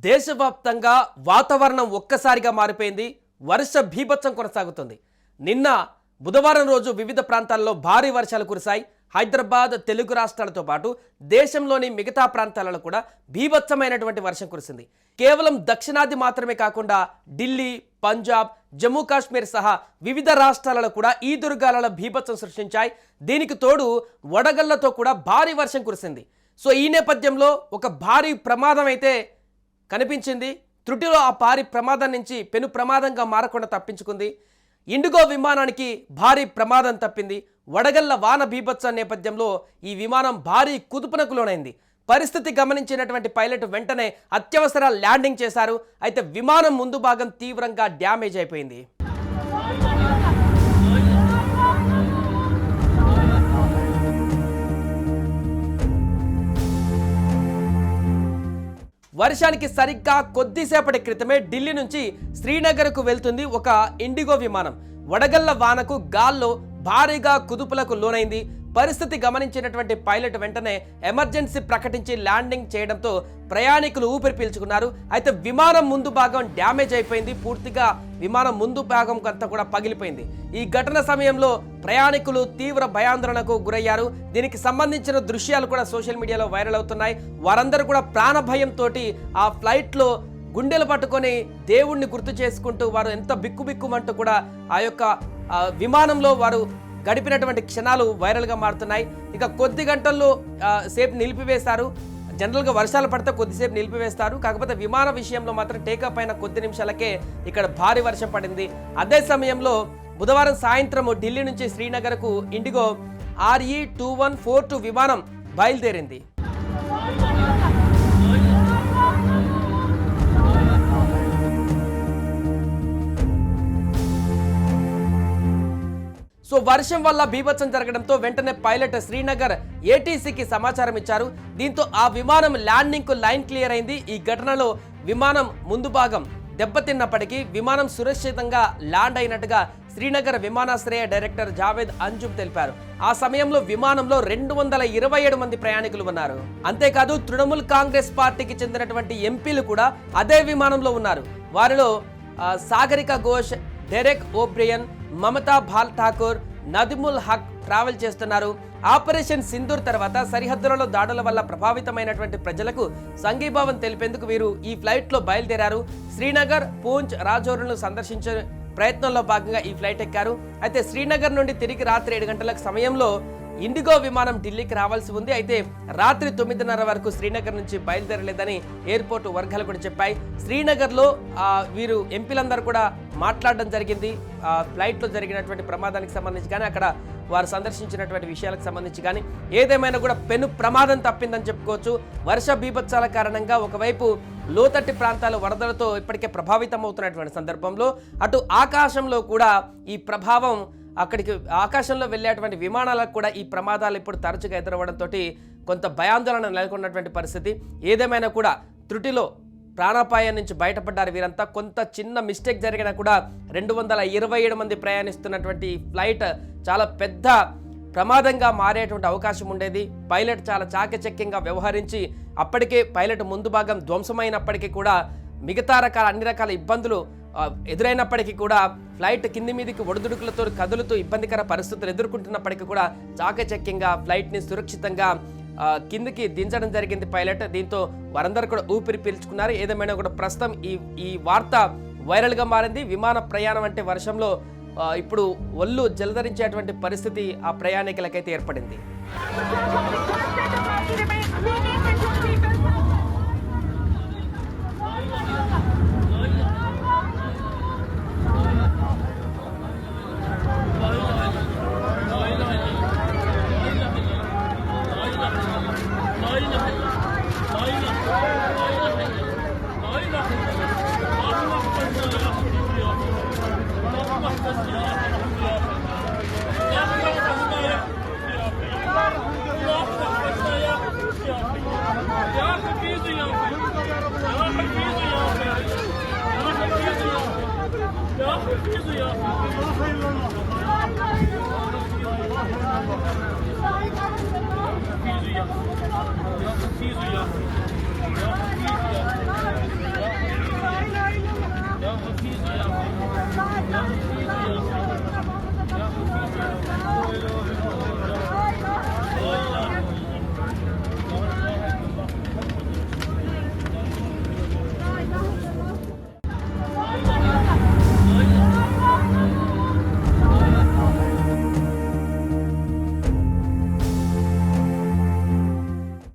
దేశవ్యాప్తంగా వాతావరణం ఒక్కసారిగా మారిపోయింది. వర్ష బీభత్సం కొనసాగుతుంది. నిన్న బుధవారం రోజు వివిధ ప్రాంతాల్లో భారీ వర్షాలు కురిశాయి. హైదరాబాద్, తెలుగు రాష్ట్రాలతో పాటు దేశంలోని మిగతా ప్రాంతాలలో కూడా బీభత్సమైనటువంటి వర్షం కురిసింది. కేవలం దక్షిణాది మాత్రమే కాకుండా ఢిల్లీ, పంజాబ్, జమ్మూ కాశ్మీర్ సహా వివిధ రాష్ట్రాలలో కూడా ఈ దుర్గాల బీభత్సం సృష్టించాయి. దీనికి తోడు వడగళ్లతో కూడా భారీ వర్షం కురిసింది. సో ఈ నేపథ్యంలో ఒక భారీ ప్రమాదం అయితే కనిపించింది. త్రుటిలో ఆ భారీ ప్రమాదం నుంచి పెను ప్రమాదంగా మారకుండా తప్పించుకుంది. ఇండిగో విమానానికి భారీ ప్రమాదం తప్పింది. వడగళ్ల వాన బీభత్సం నేపథ్యంలో ఈ విమానం భారీ కుదుపునకు లోనైంది. పరిస్థితి గమనించినటువంటి పైలట్ వెంటనే అత్యవసర ల్యాండింగ్ చేశారు. అయితే విమానం ముందు భాగం తీవ్రంగా డ్యామేజ్ అయిపోయింది. వర్షానికి సరిగ్గా కొద్దిసేపటి క్రితమే ఢిల్లీ నుంచి శ్రీనగర్కు వెళ్తుంది ఒక ఇండిగో విమానం. వడగళ్ల వానకు గాల్లో భారీగా కుదుపులకు లోనైంది. పరిస్థితి గమనించినటువంటి పైలట్ వెంటనే ఎమర్జెన్సీ ప్రకటించి ల్యాండింగ్ చేయడంతో ప్రయాణికులు ఊపిరి పీల్చుకున్నారు. అయితే విమానం ముందు భాగం డ్యామేజ్ అయిపోయింది. పూర్తిగా విమానం ముందు భాగం అంతా కూడా పగిలిపోయింది. ఈ ఘటన సమయంలో ప్రయాణికులు తీవ్ర భయాందోళనకు గురయ్యారు. దీనికి సంబంధించిన దృశ్యాలు కూడా సోషల్ మీడియాలో వైరల్ అవుతున్నాయి. వారందరూ కూడా ప్రాణ భయంతో ఆ ఫ్లైట్లో గుండెలు పట్టుకొని దేవుణ్ణి గుర్తు చేసుకుంటూ వారు ఎంత బిక్కుబిక్కుమంటూ కూడా ఆ యొక్క విమానంలో వారు గడిపినటువంటి క్షణాలు వైరల్గా మారుతున్నాయి. ఇక కొద్ది గంటల్లో సేపు నిలిపివేశారు. జనరల్గా వర్షాలు పడితే కొద్దిసేపు నిలిపివేస్తారు. కాకపోతే విమాన విషయంలో మాత్రం టేకప్ అయిన కొద్ది నిమిషాలకే ఇక్కడ భారీ వర్షం పడింది. అదే సమయంలో బుధవారం సాయంత్రం ఢిల్లీ నుంచి శ్రీనగర్కు ఇండిగో RE2142 విమానం బయలుదేరింది. సో వర్షం వల్ల బీభత్సం జరగడంతో వెంటనే పైలట్ శ్రీనగర్ ATCకి సమాచారం ఇచ్చారు. దీంతో ఆ విమానం ల్యాండింగ్కు లైన్ క్లియర్ అయింది. ఈ ఘటనలో విమానం ముందు భాగం దెబ్బతిన్నప్పటికీ విమానం సురక్షితంగా ల్యాండ్ అయినట్టుగా శ్రీనగర్ విమానాశ్రయ డైరెక్టర్ జావేద్ అంజుమ్ తెలిపారు. ఆ సమయంలో విమానంలో 227 మంది ప్రయాణికులు ఉన్నారు. అంతేకాదు తృణమూల్ కాంగ్రెస్ పార్టీకి చెందినటువంటి ఎంపీలు కూడా అదే విమానంలో ఉన్నారు. వారిలో సాగరిక ఘోష్, డెరెక్ ఓబ్రియన్, మమతా బాల్ ఠాకూర్, నదిముల్ హక్ ట్రావెల్ చేస్తున్నారు. ఆపరేషన్ సింధూర్ తర్వాత సరిహద్దులలో దాడుల వల్ల ప్రభావితమైనటువంటి ప్రజలకు సంఘీభావం తెలిపేందుకు వీరు ఈ ఫ్లైట్లో బయలుదేరారు. శ్రీనగర్, పూంచ్, రాజౌరిను సందర్శించే ప్రయత్నంలో భాగంగా ఈ ఫ్లైట్ ఎక్కారు. అయితే శ్రీనగర్ నుండి తిరిగి రాత్రి 7 గంటల సమయంలో ఇండిగో విమానం ఢిల్లీకి రావాల్సి ఉంది. అయితే రాత్రి 9:30 వరకు శ్రీనగర్ నుంచి బయలుదేరలేదని ఎయిర్పోర్ట్ వర్గాలు కూడా చెప్పాయి. శ్రీనగర్లో వీరు ఎంపీలందరూ కూడా మాట్లాడడం జరిగింది. ఫ్లైట్లో జరిగినటువంటి ప్రమాదానికి సంబంధించి కానీ అక్కడ వారు సందర్శించినటువంటి విషయాలకు సంబంధించి కానీ ఏదేమైనా కూడా పెను ప్రమాదం తప్పిందని చెప్పుకోవచ్చు. వర్ష బీభత్సాల కారణంగా ఒకవైపు లోతట్టి ప్రాంతాలు వరదలతో ఇప్పటికే ప్రభావితం అవుతున్నటువంటి సందర్భంలో అటు ఆకాశంలో కూడా ఈ ప్రభావం అక్కడికి ఆకాశంలో వెళ్ళేటువంటి విమానాలకు కూడా ఈ ప్రమాదాలు ఇప్పుడు తరచుగా ఎదురవ్వడంతో కొంత భయాందోళన నెలకొన్నటువంటి పరిస్థితి. ఏదేమైనా కూడా త్రుటిలో ప్రాణాపాయం నుంచి బయటపడ్డారు వీరంతా. కొంత చిన్న మిస్టేక్ జరిగినా కూడా 227 మంది ప్రయాణిస్తున్నటువంటి ఫ్లైట్ చాలా పెద్ద ప్రమాదంగా మారేటువంటి అవకాశం ఉండేది. పైలట్ చాలా చాకచక్యంగా వ్యవహరించి అప్పటికే పైలట్ ముందు భాగం ధ్వంసమైనప్పటికీ కూడా మిగతా అన్ని రకాల ఇబ్బందులు ఎదురైనప్పటికీ కూడా ఫ్లైట్ కింది మీదికి ఒడిదుడుకులతో కదులుతూ ఇబ్బందికర పరిస్థితులు ఎదుర్కొంటున్నప్పటికీ కూడా చాకచక్యంగా ఫ్లైట్ని సురక్షితంగా కిందికి దించడం జరిగింది పైలట్. దీంతో వారందరూ కూడా ఊపిరి పీల్చుకున్నారు. ఏదేమైనా కూడా ప్రస్తుతం ఈ వార్త వైరల్గా మారింది. విమాన ప్రయాణం అంటే వర్షంలో ఇప్పుడు ఒళ్ళు జలధరించేటువంటి పరిస్థితి ఆ ప్రయాణికులకైతే ఏర్పడింది. Ja,